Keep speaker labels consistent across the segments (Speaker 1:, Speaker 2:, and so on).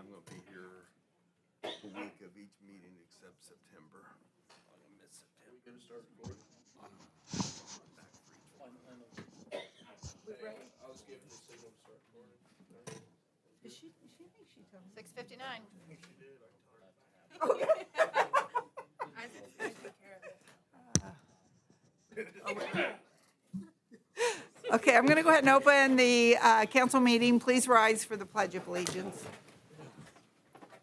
Speaker 1: I'm gonna be here the week of each meeting except September. I'm gonna miss September.
Speaker 2: We gonna start recording?
Speaker 1: I'm back for each one.
Speaker 2: I was given the signal to start recording.
Speaker 3: She thinks she told me.
Speaker 4: 6:59.
Speaker 3: Okay, I'm going to go ahead and open the council meeting. Please rise for the Pledge of Allegiance.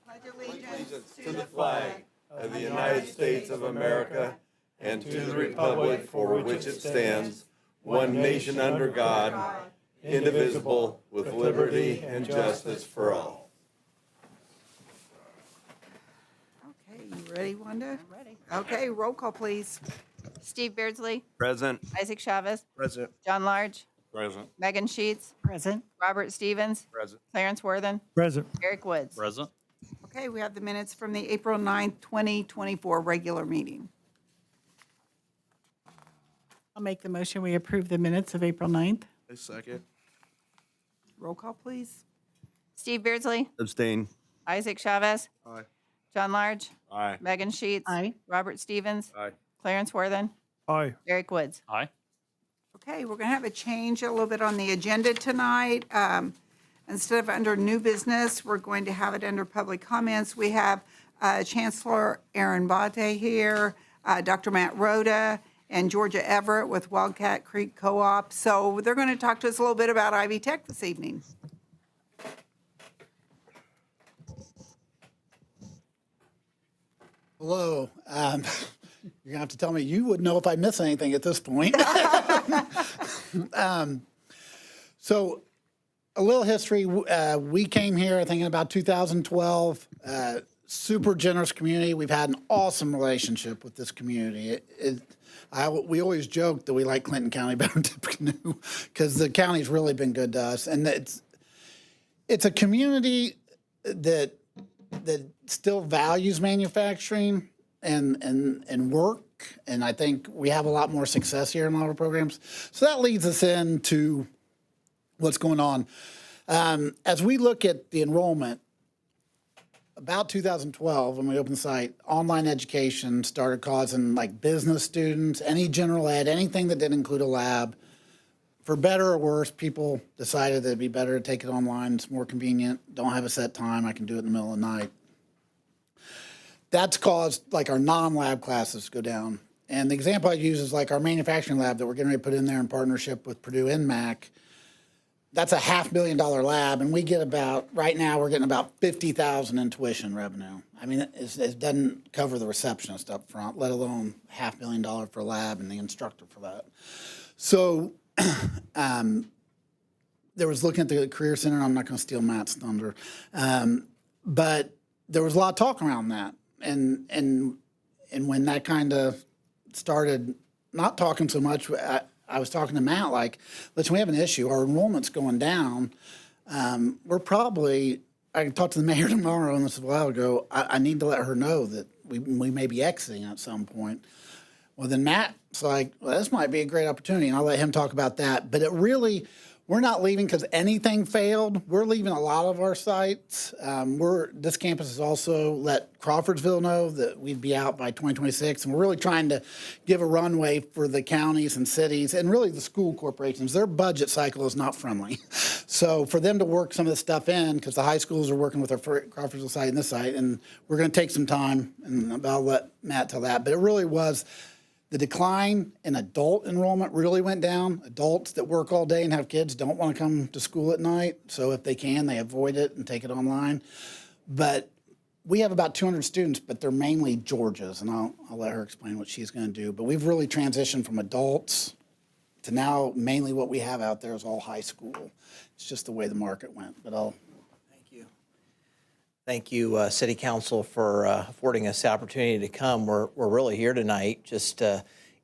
Speaker 3: Pledge allegiance
Speaker 1: To the flag of the United States of America and to the republic for which it stands, one nation under God, indivisible, with liberty and justice for all.
Speaker 3: Okay, you ready, Wanda?
Speaker 4: I'm ready.
Speaker 3: Okay, roll call, please.
Speaker 4: Steve Beardsley,
Speaker 1: Present.
Speaker 4: Isaac Chavez,
Speaker 1: Present.
Speaker 4: John Large,
Speaker 1: Present.
Speaker 4: Megan Sheets,
Speaker 3: Present.
Speaker 4: Robert Stevens,
Speaker 1: Present.
Speaker 4: Clarence Worthen,
Speaker 5: Present.
Speaker 4: Eric Woods.
Speaker 5: Present.
Speaker 3: Okay, we have the minutes from the April 9th, 2024 regular meeting.
Speaker 6: I'll make the motion. We approve the minutes of April 9th.
Speaker 1: A second.
Speaker 3: Roll call, please.
Speaker 4: Steve Beardsley,
Speaker 1: Abstain.
Speaker 4: Isaac Chavez,
Speaker 1: Aye.
Speaker 4: John Large,
Speaker 1: Aye.
Speaker 4: Megan Sheets,
Speaker 6: Aye.
Speaker 4: Robert Stevens,
Speaker 1: Aye.
Speaker 4: Clarence Worthen,
Speaker 5: Aye.
Speaker 4: Eric Woods.
Speaker 5: Aye.
Speaker 3: Okay, we're going to have a change a little bit on the agenda tonight. Instead of under new business, we're going to have it under public comments. We have Chancellor Aaron Bate here, Dr. Matt Rhoda, and Georgia Everett with Wildcat Creek Co-op. So they're going to talk to us a little bit about Ivy Tech this evening.
Speaker 7: Hello. You're gonna have to tell me. You would know if I miss anything at this point. So, a little history. We came here, I think, in about 2012. Super generous community. We've had an awesome relationship with this community. We always joke that we like Clinton County better than Tippecanoe because the county's really been good to us, and it's a community that still values manufacturing and work, and I think we have a lot more success here in a lot of our programs. So that leads us into what's going on. As we look at the enrollment, about 2012, when we opened the site, online education started causing like business students, any general ed, anything that didn't include a lab. For better or worse, people decided that it'd be better to take it online. It's more convenient. Don't have a set time. I can do it in the middle of the night. That's caused like our non-lab classes to go down. And the example I use is like our manufacturing lab that we're getting ready to put in there in partnership with Purdue NMAC. That's a $500,000 lab, and we get about, right now, we're getting about $50,000 in tuition revenue. I mean, it doesn't cover the receptionist up front, let alone $500,000 for a lab and the instructor for that. So there was looking at the Career Center. I'm not going to steal Matt's thunder, but there was a lot of talk around that, and when that kind of started not talking so much, I was talking to Matt like, listen, we have an issue. Our enrollment's going down. We're probably. I can talk to the mayor tomorrow on this a while ago. I need to let her know that we may be exiting at some point. Well, then Matt's like, well, this might be a great opportunity, and I'll let him talk about that. But it really, we're not leaving because anything failed. We're leaving a lot of our sites. This campus has also let Crawfordsville know that we'd be out by 2026, and we're really trying to give a runway for the counties and cities and really the school corporations. Their budget cycle is not friendly. So for them to work some of this stuff in, because the high schools are working with our Crawfordsville site and this site, and we're going to take some time, and I'll let Matt tell that. But it really was. The decline in adult enrollment really went down. Adults that work all day and have kids don't want to come to school at night. So if they can, they avoid it and take it online. But we have about 200 students, but they're mainly Georgia's. And I'll let her explain what she's going to do. But we've really transitioned from adults to now mainly what we have out there is all high school. It's just the way the market went. But
Speaker 8: Thank you, City Council, for affording us the opportunity to come. We're really here tonight, just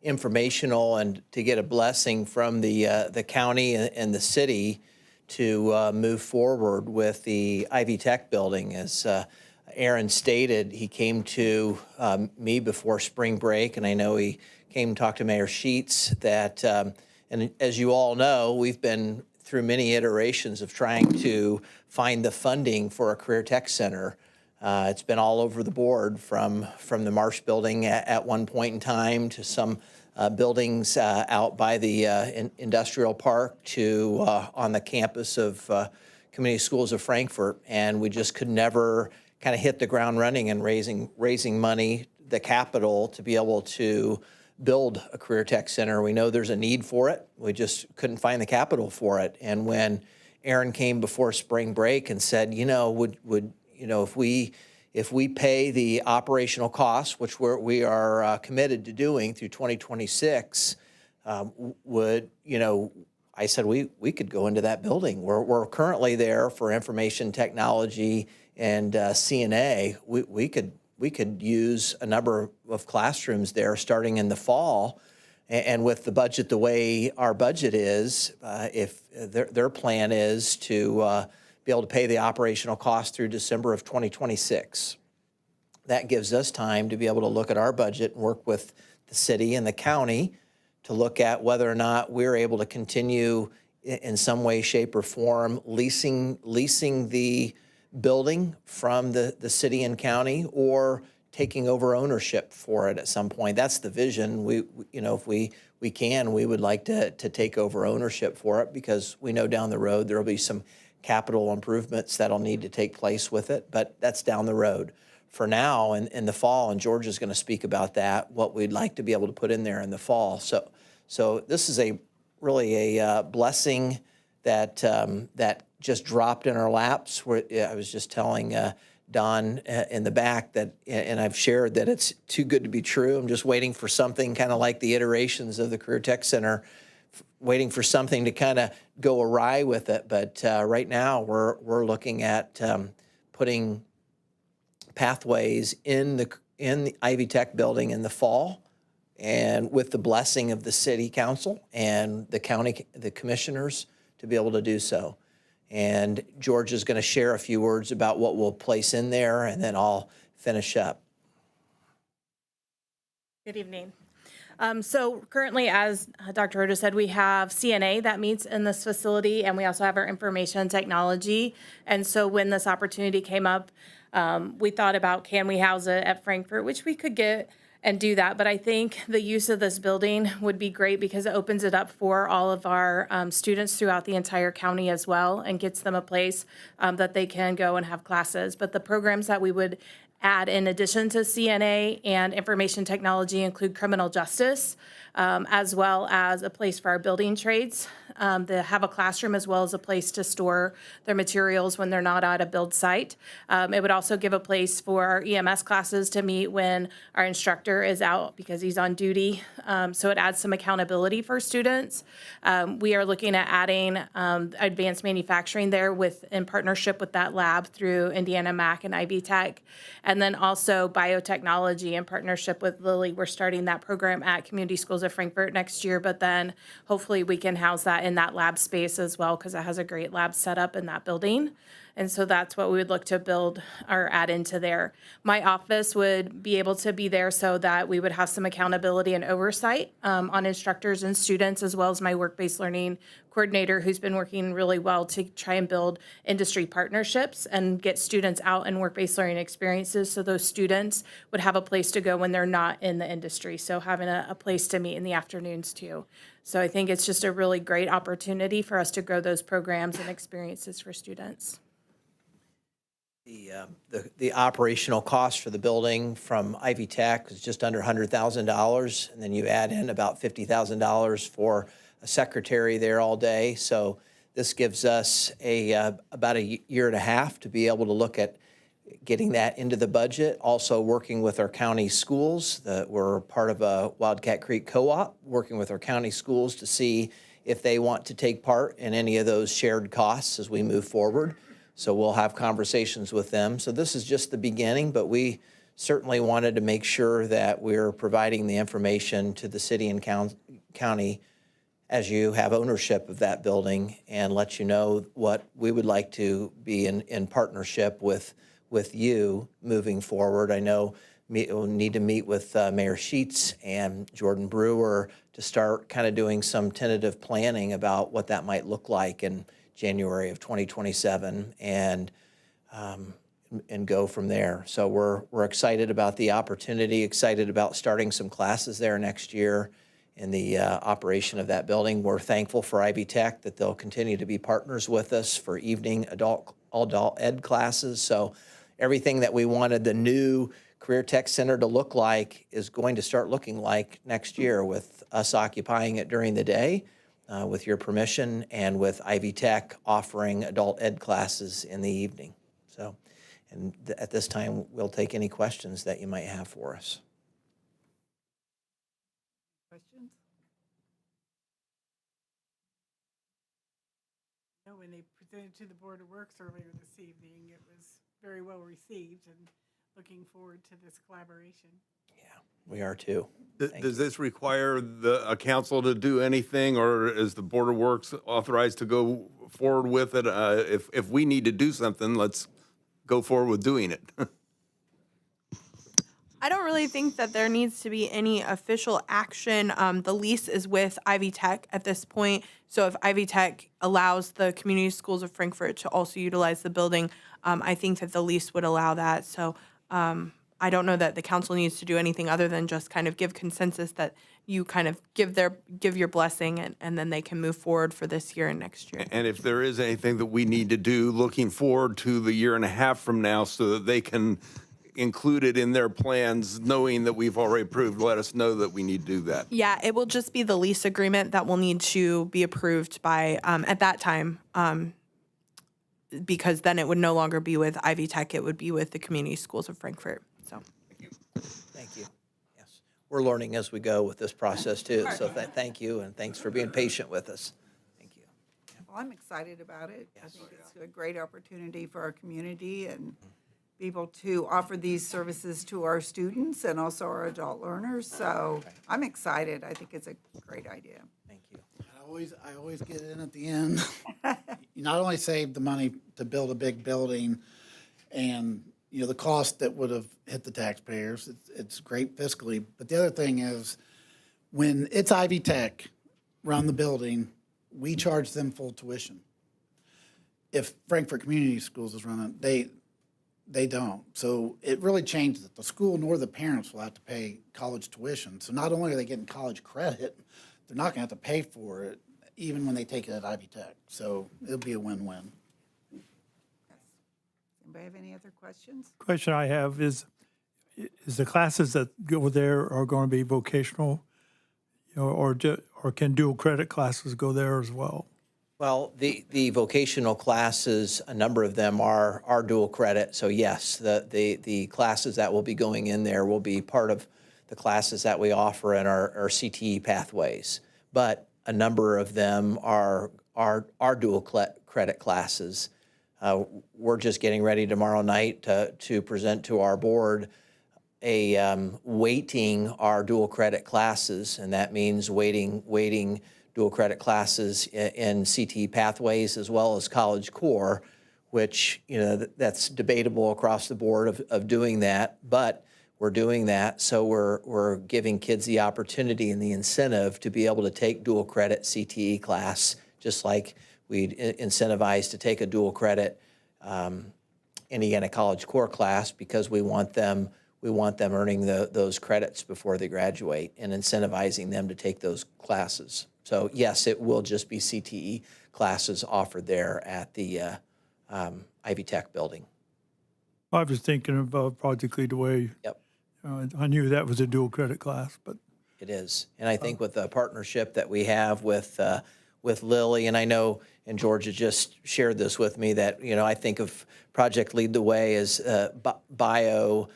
Speaker 8: informational and to get a blessing from the county and the city to move forward with the Ivy Tech building. As Aaron stated, he came to me before spring break, and I know he came and talked to Mayor Sheets that, and as you all know, we've been through many iterations of trying to find the funding for a career tech center. It's been all over the board, from the Marsh building at one point in time to some buildings out by the industrial park to on the campus of Community Schools of Frankfort. And we just could never kind of hit the ground running and raising money, the capital, to be able to build a career tech center. We know there's a need for it. We just couldn't find the capital for it. And when Aaron came before spring break and said, if we pay the operational costs, which we are committed to doing through 2026, I said we could go into that building. We're currently there for information technology and CNA. We could use a number of classrooms there starting in the fall. And with the budget the way our budget is, if their plan is to be able to pay the operational costs through December of 2026. That gives us time to be able to look at our budget and work with the city and the county to look at whether or not we're able to continue in some way, shape, or form leasing the building from the city and county, or taking over ownership for it at some point. That's the vision. If we can, we would like to take over ownership for it, because we know down the road there will be some capital improvements that'll need to take place with it, but that's down the road. For now, in the fall, and George is going to speak about that, what we'd like to be able to put in there in the fall. So this is really a blessing that just dropped in our laps. I was just telling Don in the back that, and I've shared that it's too good to be true. I'm just waiting for something kind of like the iterations of the Career Tech Center, waiting for something to kind of go awry with it. But right now we're looking at putting pathways in the Ivy Tech building in the fall, and with the blessing of the city council and the county, the commissioners, to be able to do so. And George is going to share a few words about what we'll place in there, and then I'll finish up.
Speaker 5: Good evening. So currently, as Dr. Roda said, we have CNA that meets in this facility, and we also have our information technology. And so when this opportunity came up, we thought about, can we house it at Frankfort, which we could get and do that. But I think the use of this building would be great, because it opens it up for all of our students throughout the entire county as well, and gets them a place that they can go and have classes. But the programs that we would add in addition to CNA and information technology include criminal justice, as well as a place for our building trades. They have a classroom as well as a place to store their materials when they're not at a build site. It would also give a place for our EMS classes to meet when our instructor is out because he's on duty. So it adds some accountability for students. We are looking at adding advanced manufacturing there in partnership with that lab through Indiana Mac and Ivy Tech. And then also biotechnology in partnership with Lilly. We're starting that program at Community Schools of Frankfort next year, but then hopefully we can house that in that lab space as well, because it has a great lab setup in that building. And so that's what we would look to build or add into there. My office would be able to be there so that we would have some accountability and oversight on instructors and students, as well as my work-based learning coordinator, who's been working really well to try and build industry partnerships and get students out in work-based learning experiences, so those students would have a place to go when they're not in the industry. So having a place to meet in the afternoons too. So I think it's just a really great opportunity for us to grow those programs and experiences for students.
Speaker 8: The operational cost for the building from Ivy Tech is just under $100,000, and then you add in about $50,000 for a secretary there all day. So this gives us about a year and a half to be able to look at getting that into the budget. Also working with our county schools. We're part of a Wildcat Creek co-op, working with our county schools to see if they want to take part in any of those shared costs as we move forward. So we'll have conversations with them. So this is just the beginning, but we certainly wanted to make sure that we're providing the information to the city and county as you have ownership of that building, and let you know what we would like to be in partnership with you moving forward. I know we'll need to meet with Mayor Sheets and Jordan Brewer to start kind of doing some tentative planning about what that might look like in January of 2027 and go from there. So we're excited about the opportunity, excited about starting some classes there next year in the operation of that building. We're thankful for Ivy Tech that they'll continue to be partners with us for evening adult ed classes. So everything that we wanted the new Career Tech Center to look like is going to start looking like next year, with us occupying it during the day, with your permission, and with Ivy Tech offering adult ed classes in the evening. So, and at this time, we'll take any questions that you might have for us.
Speaker 3: Questions?
Speaker 6: No, when they presented to the Board of Works earlier this evening, it was very well received, and looking forward to this collaboration.
Speaker 8: Yeah, we are too.
Speaker 1: Does this require a council to do anything, or is the Board of Works authorized to go forward with it? If we need to do something, let's go forward with doing it.
Speaker 9: I don't really think that there needs to be any official action. The lease is with Ivy Tech at this point. So if Ivy Tech allows the community schools of Frankfort to also utilize the building, I think that the lease would allow that. So I don't know that the council needs to do anything other than just kind of give consensus that you kind of give your blessing, and then they can move forward for this year and next year.
Speaker 1: And if there is anything that we need to do looking forward to the year and a half from now so that they can include it in their plans, knowing that we've already approved, let us know that we need to do that.
Speaker 9: Yeah, it will just be the lease agreement that will need to be approved by, at that time, because then it would no longer be with Ivy Tech, it would be with the community schools of Frankfort, so.
Speaker 8: Thank you. Yes, we're learning as we go with this process too. So thank you, and thanks for being patient with us. Thank you.
Speaker 3: Well, I'm excited about it. I think it's a great opportunity for our community and be able to offer these services to our students and also our adult learners. So I'm excited. I think it's a great idea.
Speaker 8: Thank you.
Speaker 7: I always get in at the end. You not only save the money to build a big building and, you know, the cost that would have hit the taxpayers, it's great fiscally. But the other thing is, when it's Ivy Tech run the building, we charge them full tuition. If Frankfort Community Schools is running, they don't. So it really changes it. The school nor the parents will have to pay college tuition. So not only are they getting college credit, they're not going to have to pay for it even when they take it at Ivy Tech. So it'll be a win-win.
Speaker 3: Anybody have any other questions?
Speaker 10: Question I have is the classes that go there are going to be vocational, you know, or can dual credit classes go there as well?
Speaker 8: Well, the vocational classes, a number of them are dual credit. So yes, the classes that will be going in there will be part of the classes that we offer in our CTE pathways. But a number of them are dual credit classes. We're just getting ready tomorrow night to present to our board weighting our dual credit classes, and that means weighting dual credit classes in CTE pathways as well as College Core, which, you know, that's debatable across the board of doing that, but we're doing that. So we're giving kids the opportunity and the incentive to be able to take dual credit CTE class, just like we'd incentivize to take a dual credit Indiana College Core class, because we want them earning those credits before they graduate and incentivizing them to take those classes. So yes, it will just be CTE classes offered there at the Ivy Tech building.
Speaker 10: I was thinking about Project Lead the Way.
Speaker 8: Yep.
Speaker 10: I knew that was a dual credit class, but
Speaker 8: It is. And I think with the partnership that we have with Lilly, and I know, and Georgia just shared this with me, that, you know, I think of Project Lead the Way as bio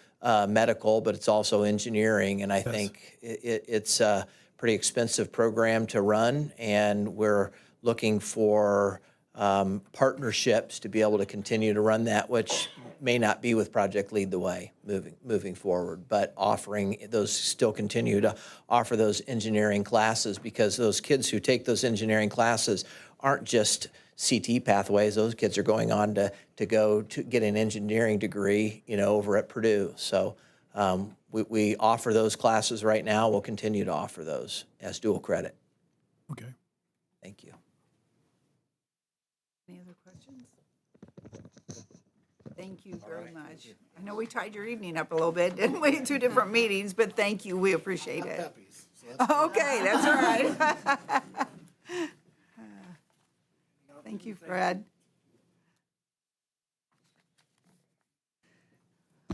Speaker 8: medical, but it's also engineering. And I think it's a pretty expensive program to run, and we're looking for partnerships to be able to continue to run that, which may not be with Project Lead the Way moving forward, but offering those, still continue to offer those engineering classes, because those kids who take those engineering classes aren't just CT pathways. Those kids are going on to go to get an engineering degree, you know, over at Purdue. So We offer those classes right now. We'll continue to offer those as dual credit.
Speaker 10: Okay.
Speaker 8: Thank you.
Speaker 3: Any other questions? Thank you very much. I know we tied your evening up a little bit, didn't we? 2 different meetings, but thank you. We appreciate it. Okay, that's all right. Thank you, Fred.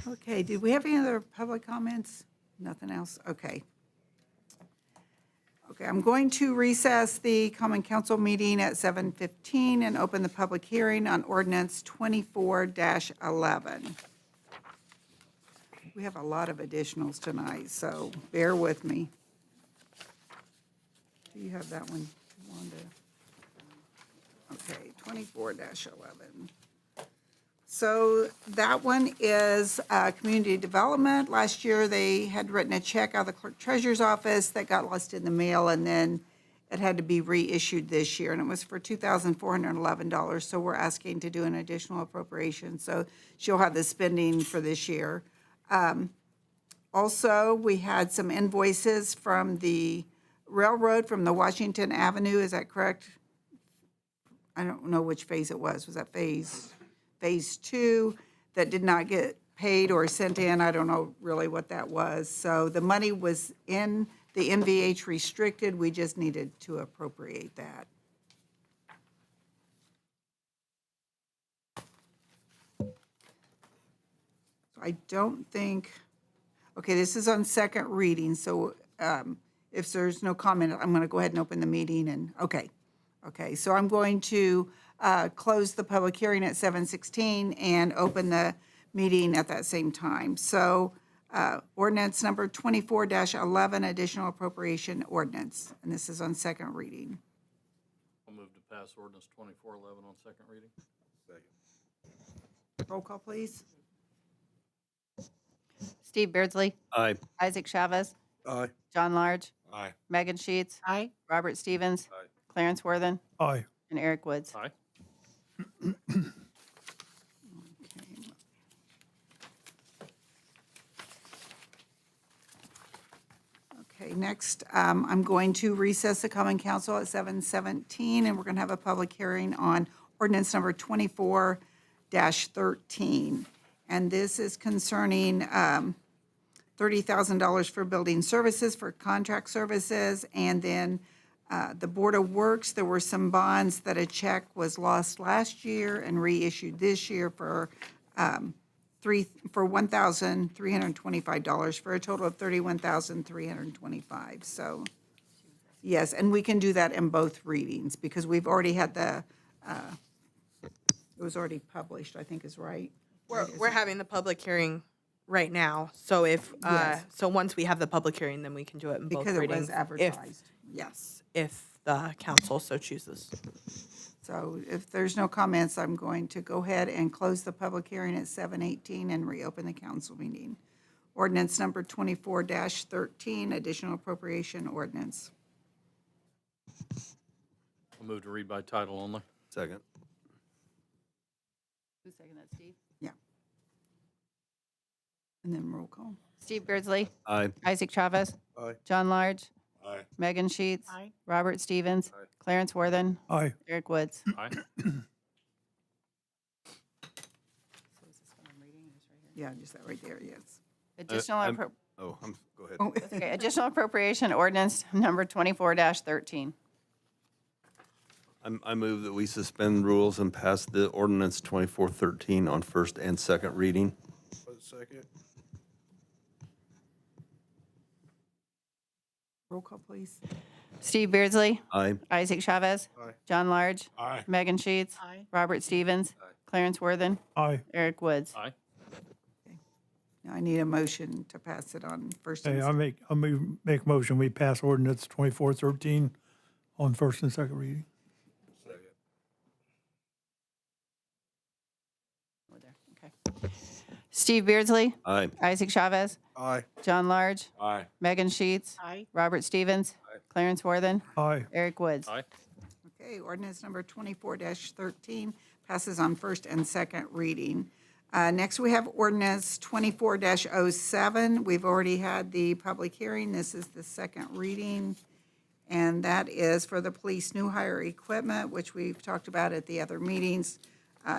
Speaker 3: Okay, did we have any other public comments? Nothing else? Okay. Okay, I'm going to recess the common council meeting at 7:15 and open the public hearing on ordinance 24-11. We have a lot of additionals tonight, so bear with me. Do you have that one, Wanda? Okay, 24-11. So that one is community development. Last year, they had written a check out of the clerk treasurer's office that got lost in the mail, and then it had to be reissued this year, and it was for $2,411. So we're asking to do an additional appropriation, so she'll have the spending for this year. Also, we had some invoices from the railroad from the Washington Avenue, is that correct? I don't know which phase it was. Was that phase 2 that did not get paid or sent in? I don't know really what that was. So the money was in the MVH restricted. We just needed to appropriate that. So I don't think, okay, this is on second reading. So if there's no comment, I'm going to go ahead and open the meeting and, okay. Okay, so I'm going to close the public hearing at 7:16 and open the meeting at that same time. So ordinance number 24-11, additional appropriation ordinance, and this is on second reading.
Speaker 2: I'll move to pass ordinance 2411 on second reading.
Speaker 3: Roll call, please.
Speaker 4: Steve Beardsley.
Speaker 1: Aye.
Speaker 4: Isaac Chavez.
Speaker 1: Aye.
Speaker 4: John Large.
Speaker 2: Aye.
Speaker 4: Megan Sheets.
Speaker 6: Aye.
Speaker 4: Robert Stevens.
Speaker 2: Aye.
Speaker 4: Clarence Worthen.
Speaker 10: Aye.
Speaker 4: And Eric Woods.
Speaker 2: Aye.
Speaker 3: Okay, next, I'm going to recess the common council at 7:17, and we're going to have a public hearing on ordinance number 24-13. And this is concerning $30,000 for building services, for contract services, and then the Board of Works, there were some bonds that a check was lost last year and reissued this year for $1,325 for a total of $31,325. So, yes, and we can do that in both readings because we've already had it was already published, I think is right.
Speaker 9: We're having the public hearing right now. So if
Speaker 3: Yes.
Speaker 9: so once we have the public hearing, then we can do it in both
Speaker 3: Because it
Speaker 9: readings.
Speaker 3: was advertised.
Speaker 9: Yes, if the council so chooses.
Speaker 3: So if there's no comments, I'm going to go ahead and close the public hearing at 7:18 and reopen the council meeting. Ordinance number 24-13, additional appropriation ordinance.
Speaker 2: I'll move to read by title only.
Speaker 1: Second.
Speaker 4: Who's second that, Steve?
Speaker 3: Yeah. And then roll call.
Speaker 4: Steve Beardsley.
Speaker 1: Aye.
Speaker 4: Isaac Chavez.
Speaker 1: Aye.
Speaker 4: John Large.
Speaker 2: Aye.
Speaker 4: Megan Sheets.
Speaker 6: Aye.
Speaker 4: Robert Stevens.
Speaker 2: Aye.
Speaker 4: Clarence Worthen.
Speaker 10: Aye.
Speaker 4: Eric Woods.
Speaker 2: Aye.
Speaker 3: Yeah, just that right there, yes.
Speaker 4: Additional,
Speaker 1: Oh, go ahead.
Speaker 3: Oh,
Speaker 4: okay, additional appropriation ordinance number 24-13.
Speaker 1: I move that we suspend rules and pass the ordinance 2413 on first and second reading.
Speaker 2: Second.
Speaker 3: Roll call, please.
Speaker 4: Steve Beardsley.
Speaker 1: Aye.
Speaker 4: Isaac Chavez.
Speaker 2: Aye.
Speaker 4: John Large.
Speaker 2: Aye.
Speaker 4: Megan Sheets.
Speaker 6: Aye.
Speaker 4: Robert Stevens. Clarence Worthen.
Speaker 10: Aye.
Speaker 4: Eric Woods.
Speaker 2: Aye.
Speaker 3: Now I need a motion to pass it on first and
Speaker 10: Hey,
Speaker 3: second.
Speaker 10: I make motion, we pass ordinance 2413 on first and second reading.
Speaker 4: Okay. Steve Beardsley.
Speaker 1: Aye.
Speaker 4: Isaac Chavez.
Speaker 2: Aye.
Speaker 4: John Large.
Speaker 2: Aye.
Speaker 4: Megan Sheets.
Speaker 6: Aye.
Speaker 4: Robert Stevens.
Speaker 2: Aye.
Speaker 4: Clarence Worthen.
Speaker 10: Aye.
Speaker 4: Eric Woods.
Speaker 2: Aye.
Speaker 3: Okay, ordinance number 24-13 passes on first and second reading. Next, we have ordinance 24-07. We've already had the public hearing. This is the second reading. And that is for the police new hire equipment, which we've talked about at the other meetings,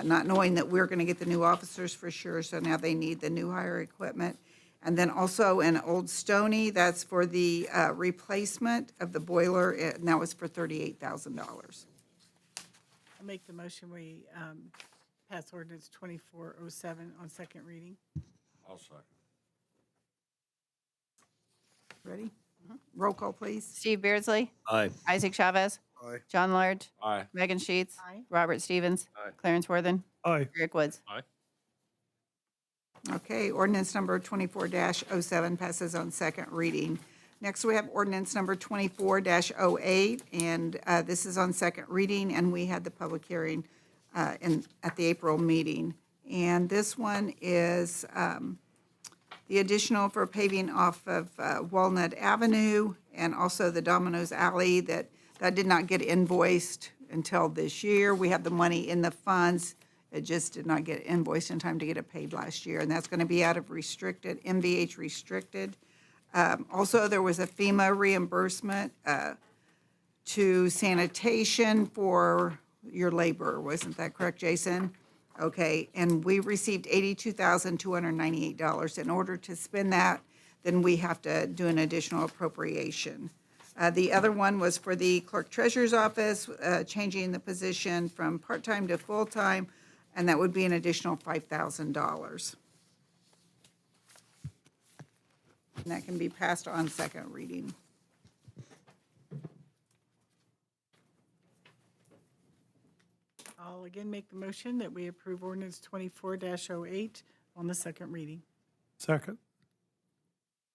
Speaker 3: not knowing that we're going to get the new officers for sure, so now they need the new hire equipment. And then also in Old Stony, that's for the replacement of the boiler, and that was for $38,000.
Speaker 6: I'll make the motion, we pass ordinance 2407 on second reading.
Speaker 1: I'll second.
Speaker 3: Ready? Roll call, please.
Speaker 4: Steve Beardsley.
Speaker 1: Aye.
Speaker 4: Isaac Chavez.
Speaker 1: Aye.
Speaker 4: John Large.
Speaker 1: Aye.
Speaker 4: Megan Sheets.
Speaker 6: Aye.
Speaker 4: Robert Stevens.
Speaker 1: Aye.
Speaker 4: Clarence Worthen.
Speaker 10: Aye.
Speaker 4: Eric Woods.
Speaker 2: Aye.
Speaker 3: Okay, ordinance number 24-07 passes on second reading. Next, we have ordinance number 24-08, and this is on second reading, and we had the public hearing at the April meeting. And this one is the additional for paving off of Walnut Avenue and also the Domino's Alley that did not get invoiced until this year. We have the money in the funds. It just did not get invoiced in time to get it paid last year, and that's going to be out of restricted, MVH restricted. Also, there was a FEMA reimbursement to sanitation for your labor. Wasn't that correct, Jason? Okay, and we received $82,298. In order to spend that, then we have to do an additional appropriation. The other one was for the clerk treasurer's office, changing the position from part-time to full-time, and that would be an additional $5,000. And that can be passed on second reading.
Speaker 6: I'll again make the motion that we approve ordinance 24-08 on the second reading.
Speaker 10: Second.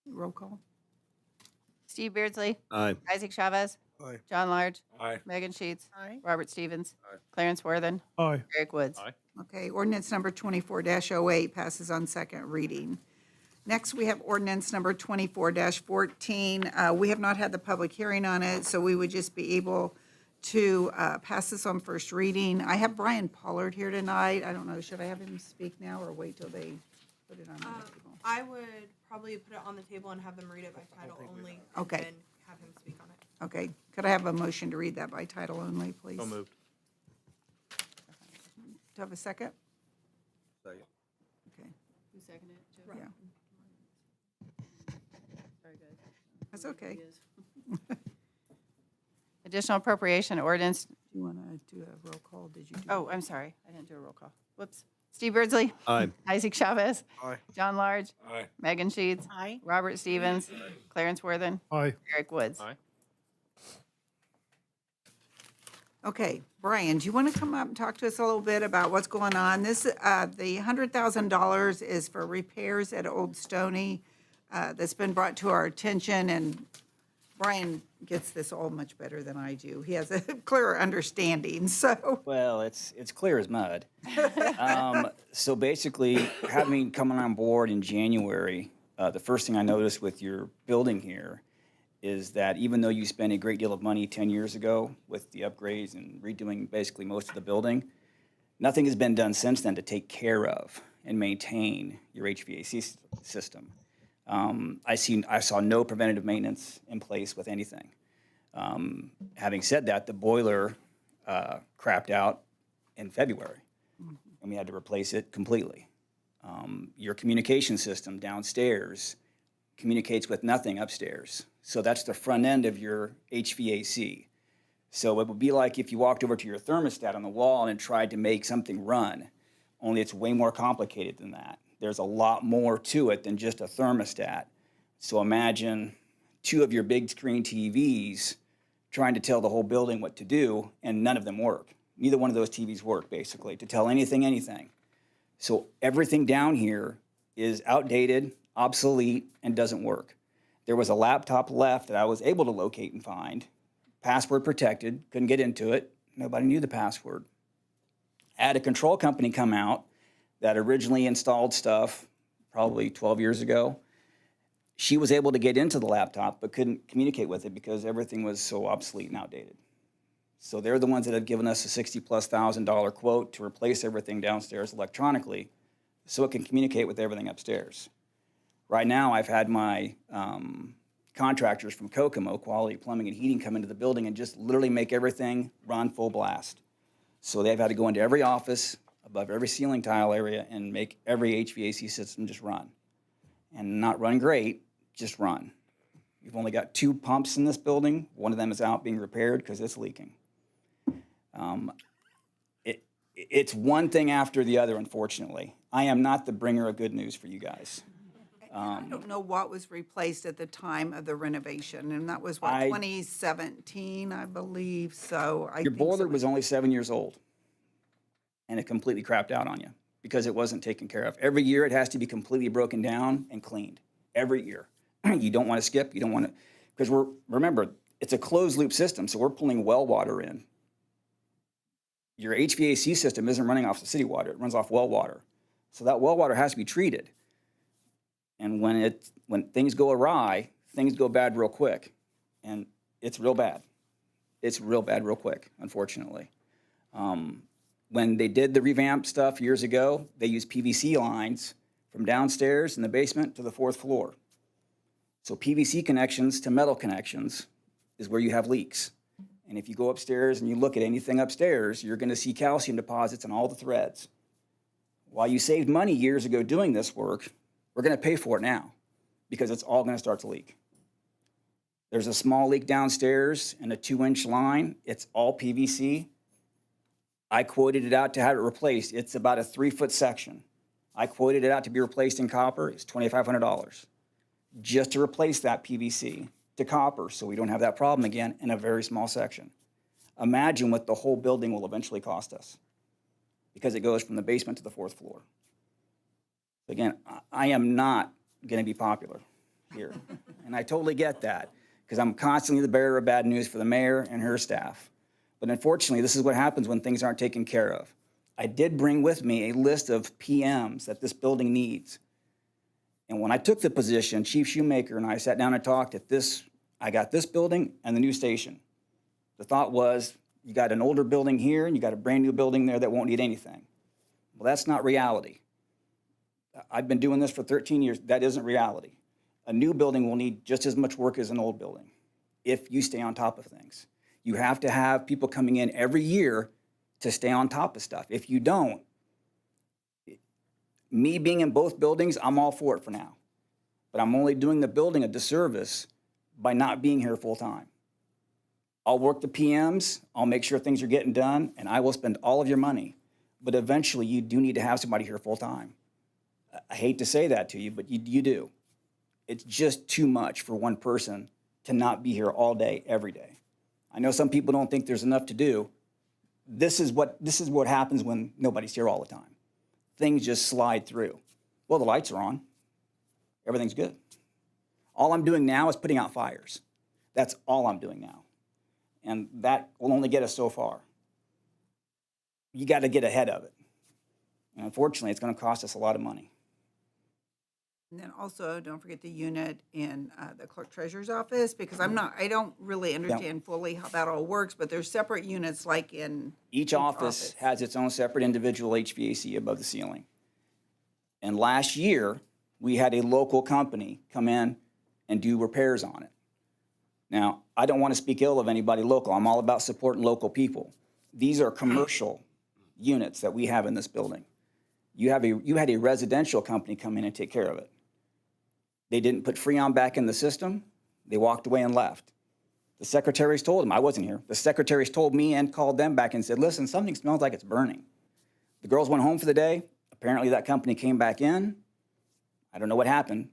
Speaker 3: Roll call.
Speaker 4: Steve Beardsley.
Speaker 1: Aye.
Speaker 4: Isaac Chavez.
Speaker 1: Aye.
Speaker 4: John Large.
Speaker 1: Aye.
Speaker 4: Megan Sheets.
Speaker 6: Aye.
Speaker 4: Robert Stevens.
Speaker 1: Aye.
Speaker 4: Clarence Worthen.
Speaker 10: Aye.
Speaker 4: Eric Woods.
Speaker 2: Aye.
Speaker 3: Okay, ordinance number 24-08 passes on second reading. Next, we have ordinance number 24-14. We have not had the public hearing on it, so we would just be able to pass this on first reading. I have Brian Pollard here tonight. I don't know, should I have him speak now or wait till they put it on the table?
Speaker 9: I would probably put it on the table and have them read it by title only.
Speaker 3: Okay.
Speaker 9: And then have him speak on it.
Speaker 3: Okay, could I have a motion to read that by title only, please?
Speaker 2: So moved.
Speaker 3: Do I have a second?
Speaker 1: Second.
Speaker 3: Okay,
Speaker 4: Who seconded it?
Speaker 3: yeah,
Speaker 4: Very good.
Speaker 3: that's okay.
Speaker 4: Additional appropriation ordinance.
Speaker 3: Do you want to do a roll call? Did you do?
Speaker 4: Oh, I'm sorry. I didn't do a roll call. Whoops. Steve Beardsley.
Speaker 1: Aye.
Speaker 4: Isaac Chavez.
Speaker 1: Aye.
Speaker 4: John Large.
Speaker 1: Aye.
Speaker 4: Megan Sheets.
Speaker 6: Aye.
Speaker 4: Robert Stevens. Clarence Worthen.
Speaker 10: Aye.
Speaker 4: Eric Woods.
Speaker 2: Aye.
Speaker 3: Okay, Brian, do you want to come up and talk to us a little bit about what's going on? This, the $100,000 is for repairs at Old Stony that's been brought to our attention, and Brian gets this all much better than I do. He has a clearer understanding, so.
Speaker 11: Well, it's clear as mud. So basically, having coming on board in January, the first thing I noticed with your building here is that even though you spent a great deal of money 10 years ago with the upgrades and redoing basically most of the building, nothing has been done since then to take care of and maintain your HVAC system. I saw no preventative maintenance in place with anything. Having said that, the boiler crapped out in February, and we had to replace it completely. Your communication system downstairs communicates with nothing upstairs. So that's the front end of your HVAC. So it would be like if you walked over to your thermostat on the wall and tried to make something run, only it's way more complicated than that. There's a lot more to it than just a thermostat. So imagine two of your big screen TVs trying to tell the whole building what to do, and none of them work. Neither one of those TVs work, basically, to tell anything. So everything down here is outdated, obsolete, and doesn't work. There was a laptop left that I was able to locate and find, password protected, couldn't get into it, nobody knew the password. I had a control company come out that originally installed stuff probably 12 years ago. She was able to get into the laptop but couldn't communicate with it because everything was so obsolete and outdated. So they're the ones that have given us a $60,000+ quote to replace everything downstairs electronically so it can communicate with everything upstairs. Right now, I've had my contractors from Kokomo, Quality Plumbing and Heating, come into the building and just literally make everything run full blast. So they've had to go into every office, above every ceiling tile area, and make every HVAC system just run. And not run great, just run. We've only got 2 pumps in this building. One of them is out being repaired because it's leaking. It's one thing after the other, unfortunately. I am not the bringer of good news for you guys.
Speaker 3: I don't know what was replaced at the time of the renovation, and that was what, 2017, I believe, so I
Speaker 11: Your
Speaker 3: think
Speaker 11: boiler
Speaker 3: so.
Speaker 11: was only 7 years old, and it completely crapped out on you because it wasn't taken care of. Every year, it has to be completely broken down and cleaned. Every year. You don't want to skip. You don't want to, because remember, it's a closed loop system, so we're pulling well water in. Your HVAC system isn't running off the city water. It runs off well water. So that well water has to be treated. And when things go awry, things go bad real quick. And it's real bad. It's real bad real quick, unfortunately. When they did the revamp stuff years ago, they used PVC lines from downstairs in the basement to the 4th floor. So PVC connections to metal connections is where you have leaks. And if you go upstairs and you look at anything upstairs, you're going to see calcium deposits in all the threads. While you saved money years ago doing this work, we're going to pay for it now because it's all going to start to leak. There's a small leak downstairs and a 2-inch line. It's all PVC. I quoted it out to have it replaced. It's about a 3-foot section. I quoted it out to be replaced in copper. It's $2,500 just to replace that PVC to copper so we don't have that problem again in a very small section. Imagine what the whole building will eventually cost us because it goes from the basement to the 4th floor. Again, I am not going to be popular here, and I totally get that because I'm constantly the bearer of bad news for the mayor and her staff. But unfortunately, this is what happens when things aren't taken care of. I did bring with me a list of PMs that this building needs. And when I took the position, Chief Shoemaker and I sat down and talked at this. I got this building and the new station. The thought was, you got an older building here and you got a brand new building there that won't need anything. Well, that's not reality. I've been doing this for 13 years. That isn't reality. A new building will need just as much work as an old building if you stay on top of things. You have to have people coming in every year to stay on top of stuff. If you don't, me being in both buildings, I'm all for it for now. But I'm only doing the building a disservice by not being here full time. I'll work the PMs, I'll make sure things are getting done, and I will spend all of your money. But eventually, you do need to have somebody here full time. I hate to say that to you, but you do. It's just too much for one person to not be here all day, every day. I know some people don't think there's enough to do. This is what happens when nobody's here all the time. Things just slide through. Well, the lights are on. Everything's good. All I'm doing now is putting out fires. That's all I'm doing now. And that will only get us so far. You got to get ahead of it. And unfortunately, it's going to cost us a lot of money.
Speaker 3: And then also, don't forget the unit in the clerk treasurer's office, because I don't really understand fully how that all works, but there's separate units like in
Speaker 11: Each office has its own separate individual HVAC above the ceiling. And last year, we had a local company come in and do repairs on it. Now, I don't want to speak ill of anybody local. I'm all about supporting local people. These are commercial units that we have in this building. You had a residential company come in and take care of it. They didn't put Freon back in the system. They walked away and left. The secretaries told them, I wasn't here. The secretaries told me and called them back and said, listen, something smells like it's burning. The girls went home for the day. Apparently that company came back in. I don't know what happened,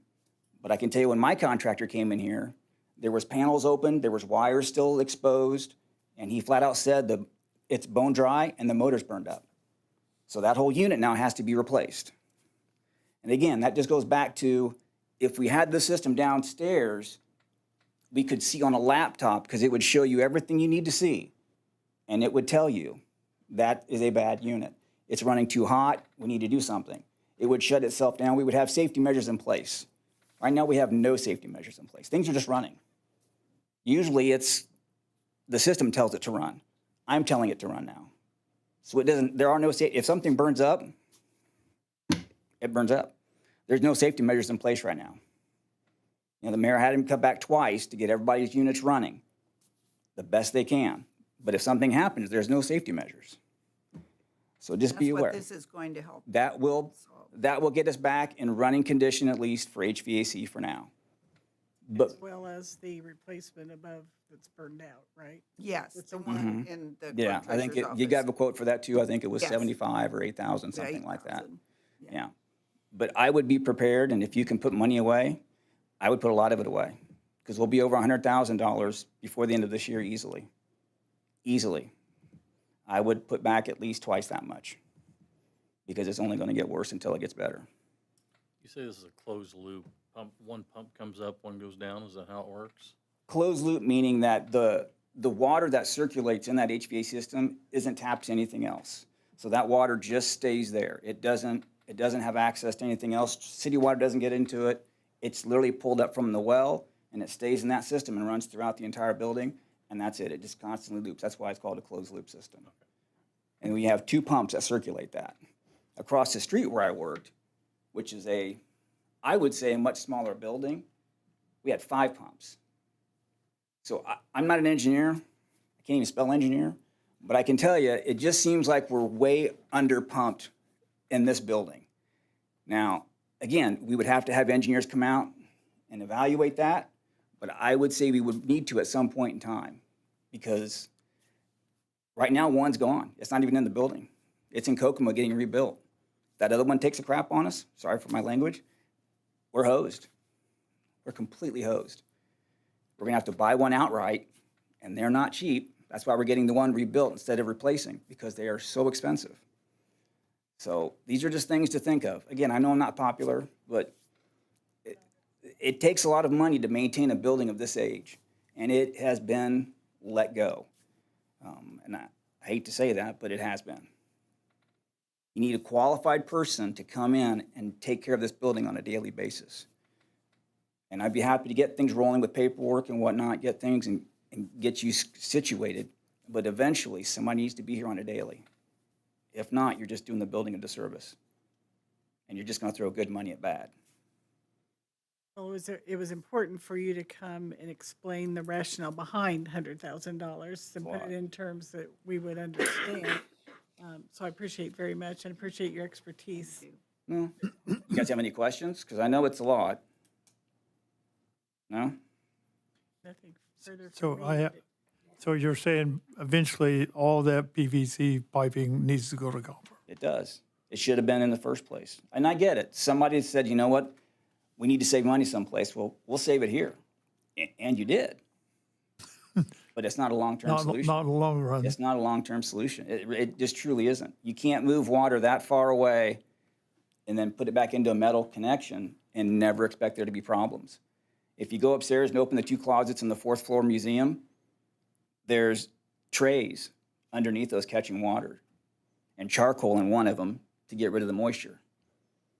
Speaker 11: but I can tell you when my contractor came in here, there was panels open, there was wires still exposed, and he flat out said it's bone dry and the motor's burned up. So that whole unit now has to be replaced. And again, that just goes back to if we had the system downstairs, we could see on a laptop because it would show you everything you need to see. And it would tell you that is a bad unit. It's running too hot. We need to do something. It would shut itself down. We would have safety measures in place. Right now, we have no safety measures in place. Things are just running. Usually, it's the system tells it to run. I'm telling it to run now. So it doesn't. There are no safety. If something burns up, it burns up. There's no safety measures in place right now. You know, the mayor had him come back twice to get everybody's units running the best they can. But if something happens, there's no safety measures. So just be
Speaker 3: That's
Speaker 11: aware.
Speaker 3: what this is going to help.
Speaker 11: That will get us back in running condition, at least for HVAC for now. But
Speaker 6: As well as the replacement above that's burned out, right?
Speaker 3: Yes,
Speaker 6: With
Speaker 3: the
Speaker 6: the
Speaker 3: one in the
Speaker 11: yeah,
Speaker 3: clerk
Speaker 11: I think
Speaker 3: treasurer's
Speaker 11: you got a
Speaker 3: office.
Speaker 11: quote for that too. I think it was
Speaker 3: Yes.
Speaker 11: 75 or 8,000, something like that.
Speaker 3: 8,000.
Speaker 11: Yeah. But I would be prepared, and if you can put money away, I would put a lot of it away. Because we'll be over $100,000 before the end of this year easily. Easily. I would put back at least twice that much. Because it's only going to get worse until it gets better.
Speaker 2: You say this is a closed loop. One pump comes up, one goes down. Is that how it works?
Speaker 11: Closed loop meaning that the water that circulates in that HVAC system isn't tapped to anything else. So that water just stays there. It doesn't have access to anything else. City water doesn't get into it. It's literally pulled up from the well, and it stays in that system and runs throughout the entire building, and that's it. It just constantly loops. That's why it's called a closed loop system. And we have 2 pumps that circulate that. Across the street where I worked, which is I would say a much smaller building, we had 5 pumps. So I'm not an engineer. I can't even spell engineer. But I can tell you, it just seems like we're way under pumped in this building. Now, again, we would have to have engineers come out and evaluate that. But I would say we would need to at some point in time. Because right now, one's gone. It's not even in the building. It's in Kokomo getting rebuilt. That other one takes a crap on us. Sorry for my language. We're hosed. We're completely hosed. We're going to have to buy one outright, and they're not cheap. That's why we're getting the one rebuilt instead of replacing, because they are so expensive. So these are just things to think of. Again, I know I'm not popular, but it takes a lot of money to maintain a building of this age, and it has been let go. And I hate to say that, but it has been. You need a qualified person to come in and take care of this building on a daily basis. And I'd be happy to get things rolling with paperwork and whatnot, get things and get you situated. But eventually, somebody needs to be here on a daily. If not, you're just doing the building a disservice. And you're just going to throw good money at bad.
Speaker 6: Well, it was important for you to come and explain the rationale behind $100,000 and put it in terms that we would understand. So I appreciate very much and appreciate your expertise.
Speaker 11: No? You guys have any questions? Because I know it's a lot. No?
Speaker 6: Nothing further
Speaker 10: So
Speaker 6: from me.
Speaker 10: So you're saying eventually all that PVC piping needs to go to copper?
Speaker 11: It does. It should have been in the first place. And I get it. Somebody said, you know what? We need to save money someplace. Well, we'll save it here. And you did. But it's not a long-term solution.
Speaker 10: Not in the long run.
Speaker 11: It's not a long-term solution. It just truly isn't. You can't move water that far away and then put it back into a metal connection and never expect there to be problems. If you go upstairs and open the 2 closets in the 4th floor museum, there's trays underneath those catching water and charcoal in one of them to get rid of the moisture.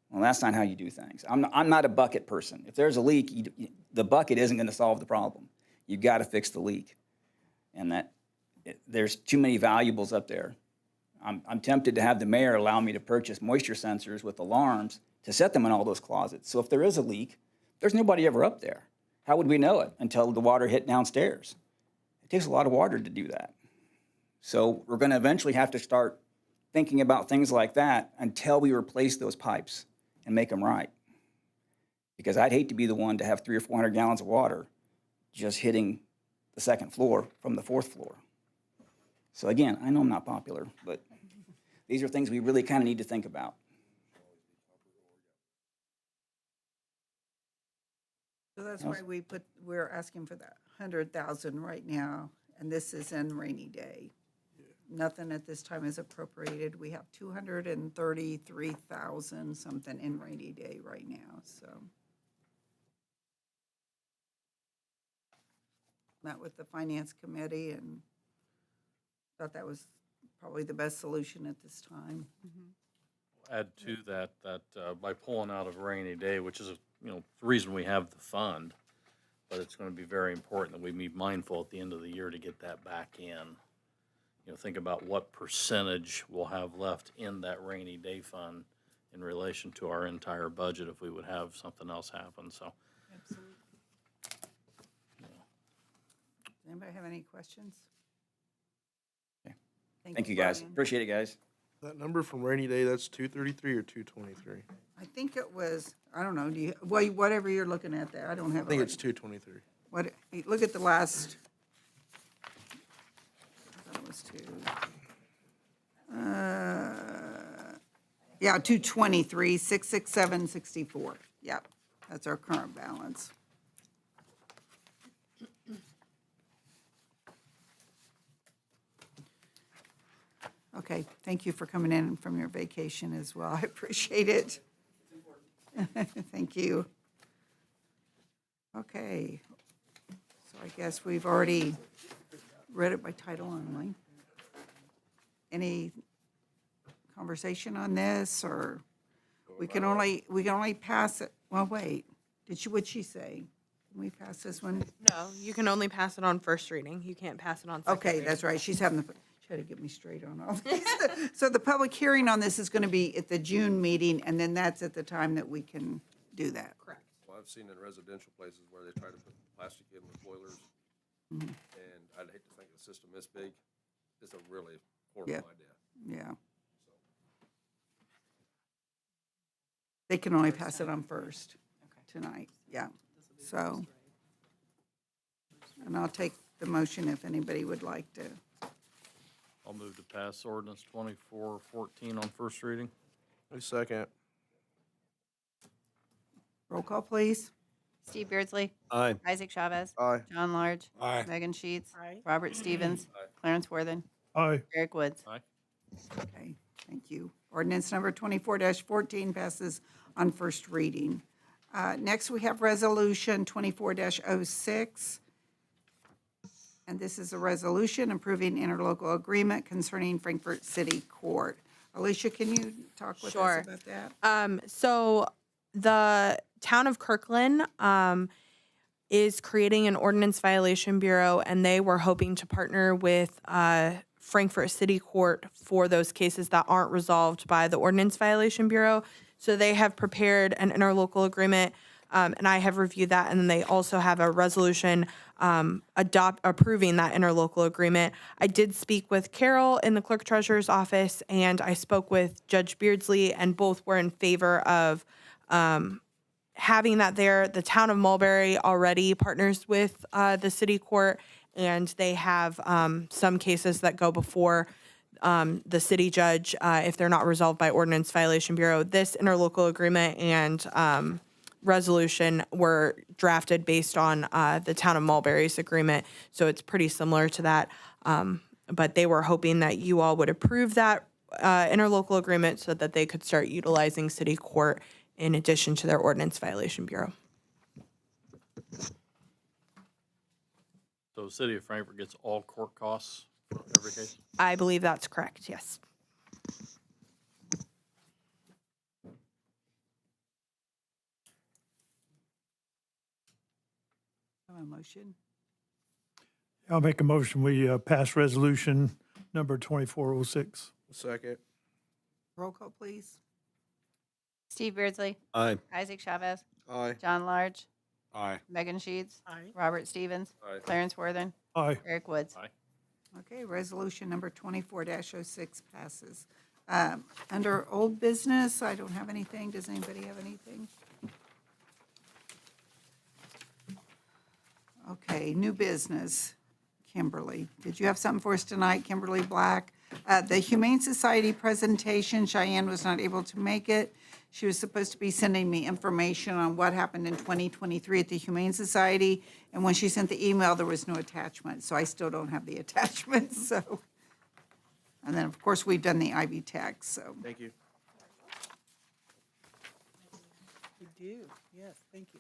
Speaker 11: Well, that's not how you do things. I'm not a bucket person. If there's a leak, the bucket isn't going to solve the problem. You've got to fix the leak. And there's too many valuables up there. I'm tempted to have the mayor allow me to purchase moisture sensors with alarms to set them in all those closets. So if there is a leak, there's nobody ever up there. How would we know it until the water hit downstairs? It takes a lot of water to do that. So we're going to eventually have to start thinking about things like that until we replace those pipes and make them right. Because I'd hate to be the one to have 300 or 400 gallons of water just hitting the 2nd floor from the 4th floor. So again, I know I'm not popular, but these are things we really kind of need to think about.
Speaker 3: So that's why we're asking for that 100,000 right now, and this is in rainy day. Nothing at this time is appropriated. We have 233,000 something in rainy day right now, so. Met with the finance committee and thought that was probably the best solution at this time.
Speaker 2: Add to that, by pulling out of rainy day, which is, the reason we have the fund, but it's going to be very important that we be mindful at the end of the year to get that back in. Think about what percentage we'll have left in that rainy day fund in relation to our entire budget if we would have something else happen, so.
Speaker 3: Does anybody have any questions?
Speaker 11: Okay. Thank you, guys.
Speaker 3: Brian.
Speaker 11: Appreciate it, guys.
Speaker 1: That number from rainy day, that's 233 or 223?
Speaker 3: I think it was, I don't know, do you, well, whatever you're looking at there, I don't have
Speaker 1: I think
Speaker 3: it.
Speaker 1: it's 223.
Speaker 3: What, look at the last. I thought it was two. Yeah, 223, 667, 64. Yep, that's our current balance. Okay, thank you for coming in from your vacation as well. I appreciate it. Thank you. Okay, so I guess we've already read it by title only. Any conversation on this, or we can only pass it, well, wait, what'd she say? Can we pass this one?
Speaker 9: No, you can only pass it on first reading. You can't pass it on second
Speaker 3: Okay,
Speaker 9: reading.
Speaker 3: that's right, she had to get me straight on all this. So the public hearing on this is gonna be at the June meeting, and then that's at the time that we can do that.
Speaker 9: Correct.
Speaker 12: Well, I've seen in residential places where they try to put plastic in with boilers,
Speaker 3: Mm-hmm.
Speaker 12: and I'd hate to think a system this big is a really horrible
Speaker 3: Yeah.
Speaker 12: idea.
Speaker 3: Yeah. They can only pass it on first tonight, yeah, so. And I'll take the motion if anybody would like to.
Speaker 2: I'll move to pass ordinance 2414 on first reading.
Speaker 1: A second.
Speaker 3: Roll call, please.
Speaker 4: Steve Beardsley.
Speaker 1: Aye.
Speaker 4: Isaac Chavez.
Speaker 1: Aye.
Speaker 4: John Large.
Speaker 1: Aye.
Speaker 4: Megan Sheets.
Speaker 6: Aye.
Speaker 4: Robert Stevens. Clarence Worthen.
Speaker 10: Aye.
Speaker 4: Eric Woods.
Speaker 2: Aye.
Speaker 3: Okay, thank you. Ordinance number 24-14 passes on first reading. Next, we have resolution 24-06. And this is a resolution approving interlocal agreement concerning Frankfort City Court. Alicia, can you talk with
Speaker 9: Sure.
Speaker 3: us about that?
Speaker 9: So the town of Kirkland is creating an ordinance violation bureau, and they were hoping to partner with Frankfort City Court for those cases that aren't resolved by the ordinance violation bureau. So they have prepared an interlocal agreement, and I have reviewed that, and then they also have a resolution approving that interlocal agreement. I did speak with Carol in the clerk treasurer's office, and I spoke with Judge Beardsley, and both were in favor of having that there. The town of Mulberry already partners with the city court, and they have some cases that go before the city judge if they're not resolved by ordinance violation bureau. This interlocal agreement and resolution were drafted based on the town of Mulberry's agreement, so it's pretty similar to that. But they were hoping that you all would approve that interlocal agreement so that they could start utilizing city court in addition to their ordinance violation bureau.
Speaker 2: So the city of Frankfort gets all court costs for every case?
Speaker 9: I believe that's correct, yes.
Speaker 3: Have a motion?
Speaker 10: I'll make a motion, we pass resolution number 2406.
Speaker 1: Second.
Speaker 3: Roll call, please.
Speaker 4: Steve Beardsley.
Speaker 1: Aye.
Speaker 4: Isaac Chavez.
Speaker 1: Aye.
Speaker 4: John Large.
Speaker 1: Aye.
Speaker 4: Megan Sheets.
Speaker 6: Aye.
Speaker 4: Robert Stevens.
Speaker 12: Aye.
Speaker 4: Clarence Worthen.
Speaker 10: Aye.
Speaker 4: Eric Woods.
Speaker 2: Aye.
Speaker 3: Okay, resolution number 24-06 passes. Under old business, I don't have anything. Does anybody have anything? Okay, new business. Kimberly, did you have something for us tonight, Kimberly Black? The Humane Society presentation, Cheyenne was not able to make it. She was supposed to be sending me information on what happened in 2023 at the Humane Society, and when she sent the email, there was no attachment, so I still don't have the attachment, so. And then, of course, we've done the Ivy Tech, so.
Speaker 1: Thank you.
Speaker 6: We do, yes, thank you.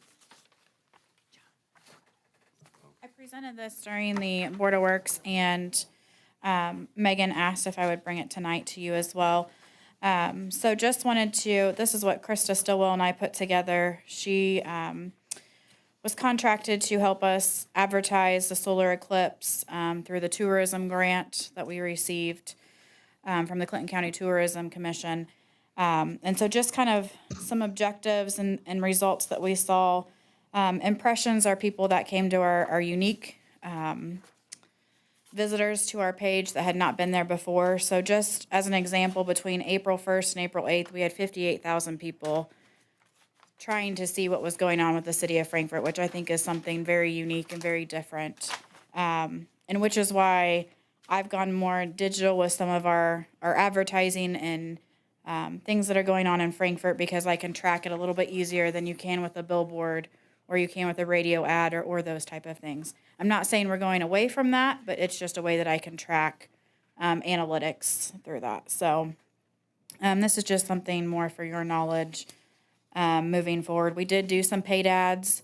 Speaker 13: I presented this during the Board of Works, and Megan asked if I would bring it tonight to you as well. So just wanted to, this is what Krista Stillwell and I put together. She was contracted to help us advertise the solar eclipse through the tourism grant that we received from the Clinton County Tourism Commission. And so just kind of some objectives and results that we saw. Impressions are people that came to our unique visitors to our page that had not been there before. So just as an example, between April 1st and April 8th, we had 58,000 people trying to see what was going on with the city of Frankfort, which I think is something very unique and very different. And which is why I've gone more digital with some of our advertising and things that are going on in Frankfort, because I can track it a little bit easier than you can with a billboard or you can with a radio ad or those type of things. I'm not saying we're going away from that, but it's just a way that I can track analytics through that. So this is just something more for your knowledge moving forward. We did do some paid ads.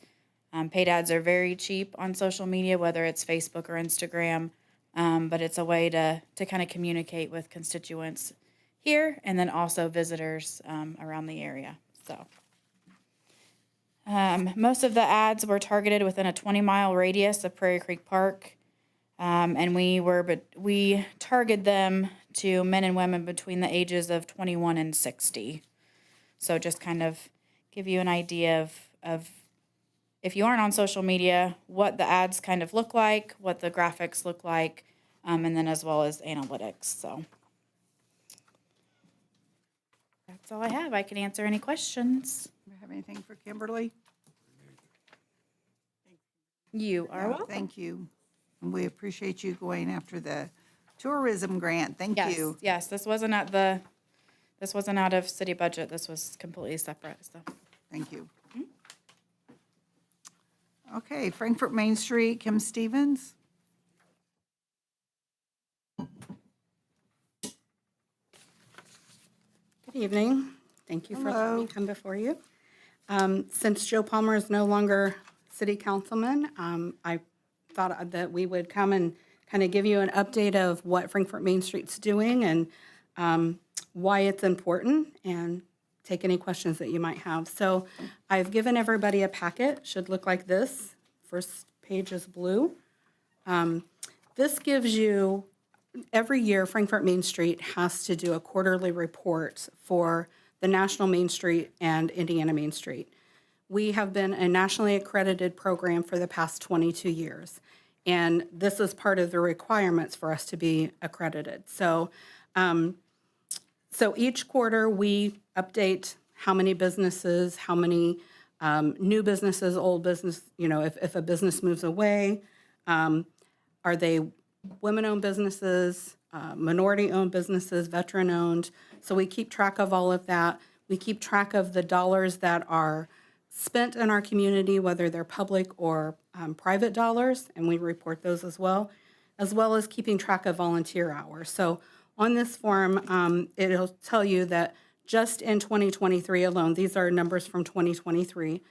Speaker 13: Paid ads are very cheap on social media, whether it's Facebook or Instagram, but it's a way to kind of communicate with constituents here and then also visitors around the area. So most of the ads were targeted within a 20-mile radius of Prairie Creek Park, and we target them to men and women between the ages of 21 and 60. So just kind of give you an idea of if you aren't on social media, what the ads kind of look like, what the graphics look like, and then as well as analytics. So that's all I have. I can answer any questions.
Speaker 3: Do you have anything for Kimberly?
Speaker 13: You are
Speaker 3: No,
Speaker 13: welcome.
Speaker 3: Thank you. And we appreciate you going after the tourism grant. Thank
Speaker 13: Yes,
Speaker 3: you.
Speaker 13: yes. This wasn't out of city budget. This was completely separate. So
Speaker 3: Thank you. Okay, Frankfort Main Street, Kim Stevens.
Speaker 14: Good evening. Thank you for letting
Speaker 3: Hello.
Speaker 14: me come before you. Since Joe Palmer is no longer city councilman, I thought that we would come and kind of give you an update of what Frankfort Main Street's doing and why it's important, and take any questions that you might have. So I've given everybody a packet, should look like this. First page is blue. This gives you, every year Frankfort Main Street has to do a quarterly report for the National Main Street and Indiana Main Street. We have been a nationally accredited program for the past 22 years, and this is part of the requirements for us to be accredited. So each quarter, we update how many businesses, how many new businesses, old business, if a business moves away, are they women-owned businesses, minority-owned businesses, veteran-owned. So we keep track of all of that. We keep track of the dollars that are spent in our community, whether they're public or private dollars, and we report those as well as keeping track of volunteer hours. So on this form, it'll tell you that just in 2023 alone, these are numbers from 2023,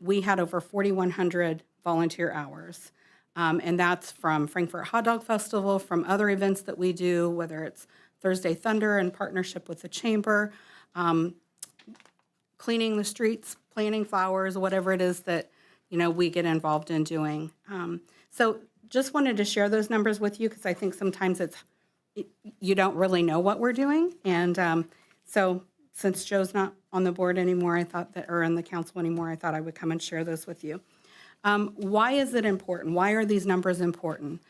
Speaker 14: we had over 4,100 volunteer hours. And that's from Frankfort Hot Dog Festival, from other events that we do, whether it's Thursday Thunder in partnership with the chamber, cleaning the streets, planting flowers, whatever it is that, we get involved in doing. So just wanted to share those numbers with you because I think sometimes you don't really know what we're doing. And so since Joe's not on the board anymore, or in the council anymore, I thought I would come and share those with you. Why is it important? Why are these numbers important?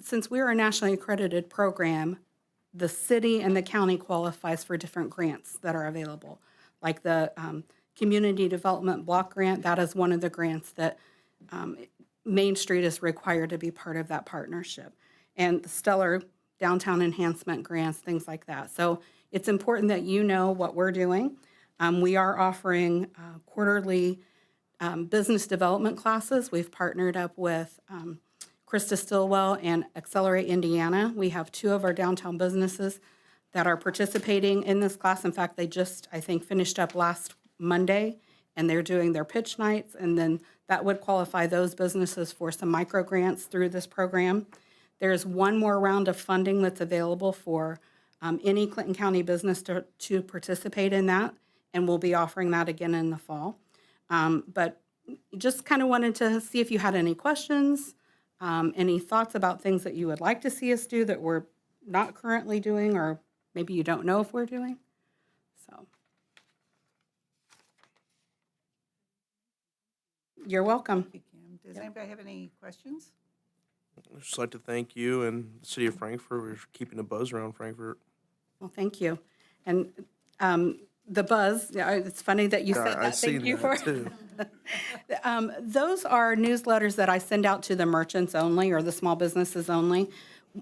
Speaker 14: Since we're a nationally accredited program, the city and the county qualifies for different grants that are available, like the Community Development Block Grant. That is one of the grants that Main Street is required to be part of that partnership, and the Stellar Downtown Enhancement Grants, things like that. So it's important that you know what we're doing. We are offering quarterly business development classes. We've partnered up with Krista Stillwell and Accelerate Indiana. We have 2 of our downtown businesses that are participating in this class. In fact, they just, I think, finished up last Monday, and they're doing their pitch nights, and then that would qualify those businesses for some micro grants through this program. There's one more round of funding that's available for any Clinton County business to participate in that, and we'll be offering that again in the fall. But just kind of wanted to see if you had any questions, any thoughts about things that you would like to see us do that we're not currently doing, or maybe you don't know if we're doing. So. You're welcome.
Speaker 3: Kim, does anybody have any questions?
Speaker 15: I'd just like to thank you and the city of Frankfurt for keeping a buzz around Frankfurt.
Speaker 14: Well, thank you. And the buzz, it's funny that you said that.
Speaker 15: I've
Speaker 14: Thank
Speaker 15: seen
Speaker 14: you
Speaker 15: that
Speaker 14: for
Speaker 15: too.
Speaker 14: Those are newsletters that I send out to the merchants only or the small businesses only,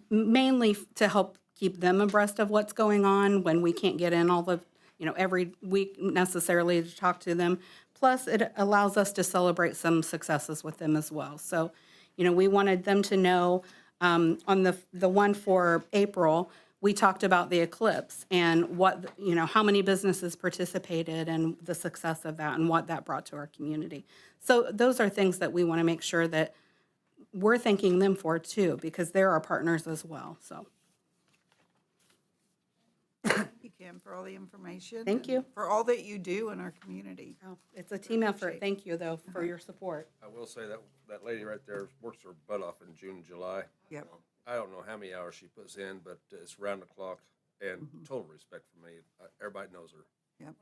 Speaker 14: mainly to help keep them abreast of what's going on when we can't get in all the, every week necessarily to talk to them. Plus, it allows us to celebrate some successes with them as well. So, we wanted them to know on the one for April, we talked about the eclipse and what, how many businesses participated and the success of that and what that brought to our community. So those are things that we want to make sure that we're thanking them for too, because they're our partners as well, so.
Speaker 3: Thank you, Kim, for all the information.
Speaker 14: Thank you.
Speaker 3: and For all that you do in our community.
Speaker 14: Oh, it's a team effort. Thank you, though, for your support.
Speaker 12: I will say that that lady right there works her butt off in June and July.
Speaker 3: Yep.
Speaker 12: I don't know how many hours she puts in, but it's round the clock and total respect for me. Everybody knows her.
Speaker 3: Yep.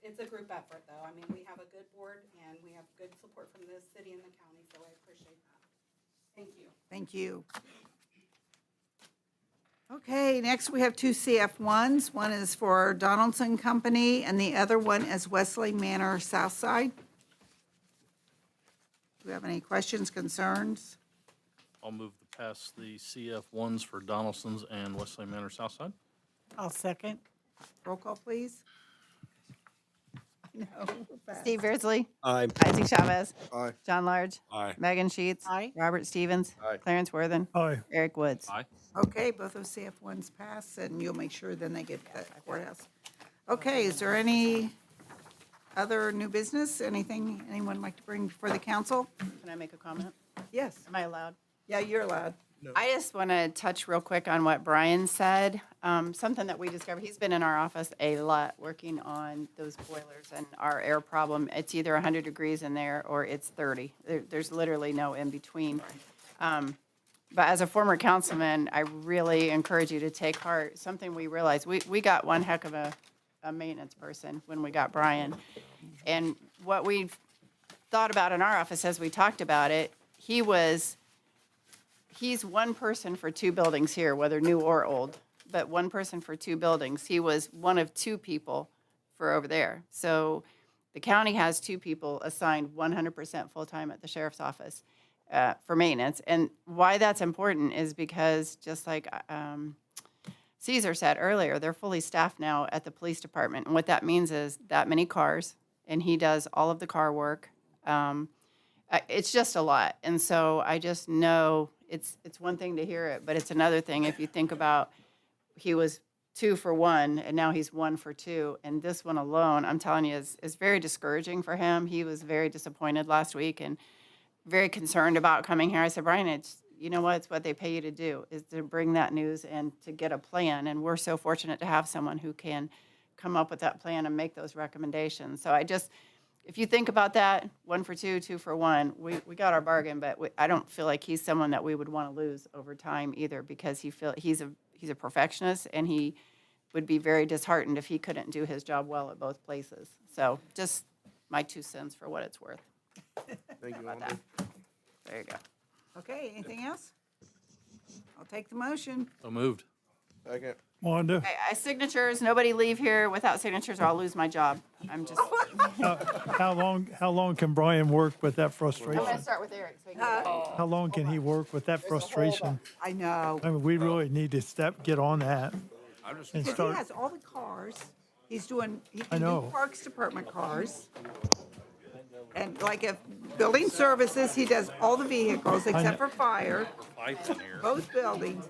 Speaker 14: It's a group effort, though. I mean, we have a good board and we have good support from the city and the county, so I appreciate that. Thank you.
Speaker 3: Thank you. Okay, next we have 2 CF1s. One is for Donaldson Company and the other one is Wesley Manor Southside. Do we have any questions, concerns?
Speaker 2: I'll move to pass the CF1s for Donaldson's and Wesley Manor Southside.
Speaker 6: I'll second.
Speaker 3: Roll call, please. I know, we're fast.
Speaker 4: Steve Beardsley.
Speaker 1: Aye.
Speaker 4: Isaac Chavez.
Speaker 12: Aye.
Speaker 4: John Large.
Speaker 1: Aye.
Speaker 4: Megan Sheets.
Speaker 6: Aye.
Speaker 4: Robert Stevens.
Speaker 12: Aye.
Speaker 4: Clarence Worthen.
Speaker 10: Aye.
Speaker 4: Eric Woods.
Speaker 2: Aye.
Speaker 3: Okay, both those CF1s pass, and you'll make sure then they get to the courthouse. Okay, is there any other new business? Anything anyone like to bring before the council?
Speaker 4: Can I make a comment?
Speaker 3: Yes.
Speaker 4: Am I allowed?
Speaker 3: Yeah, you're allowed.
Speaker 4: I just want to touch real quick on what Brian said. Something that we discovered, he's been in our office a lot working on those boilers and our air problem. It's either 100 degrees in there or it's 30. There's literally no in between. But as a former councilman, I really encourage you to take heart. Something we realized, we got one heck of a maintenance person when we got Brian. And what we thought about in our office as we talked about it, he's one person for 2 buildings here, whether new or old, but one person for 2 buildings. He was one of 2 people for over there. So the county has 2 people assigned 100% full-time at the sheriff's office for maintenance. And why that's important is because, just like Caesar said earlier, they're fully staffed now at the police department. And what that means is that many cars, and he does all of the car work. It's just a lot. And so I just know it's one thing to hear it, but it's another thing if you think about he was 2 for 1 and now he's 1 for 2. And this one alone, I'm telling you, is very discouraging for him. He was very disappointed last week and very concerned about coming here. I said, Brian, it's what they pay you to do, is to bring that news and to get a plan. And we're so fortunate to have someone who can come up with that plan and make those recommendations. So if you think about that, 1 for 2, 2 for 1, we got our bargain, but I don't feel like he's someone that we would want to lose over time either, because he's a perfectionist and he would be very disheartened if he couldn't do his job well at both places. So just my 2 cents for what it's worth.
Speaker 15: Thank you,
Speaker 4: About
Speaker 15: Wanda.
Speaker 4: that. There you go.
Speaker 3: Okay, anything else? I'll take the motion.
Speaker 2: So moved.
Speaker 15: Second.
Speaker 10: Wanda,
Speaker 4: Signatures, nobody leave here without signatures or I'll lose my job. I'm just,
Speaker 10: how long can Brian work with that
Speaker 4: I'm
Speaker 10: frustration?
Speaker 4: going to start with Eric. So he can
Speaker 10: How long can he work with that frustration?
Speaker 3: I know.
Speaker 10: I mean, we really need to get on that
Speaker 12: I'm just
Speaker 10: and
Speaker 3: Because he
Speaker 10: start.
Speaker 3: has all the cars. He
Speaker 10: I
Speaker 3: can do
Speaker 10: know.
Speaker 3: Parks Department cars. And like if building services, he does all the vehicles except for fire,
Speaker 2: Lights in here.
Speaker 3: both buildings.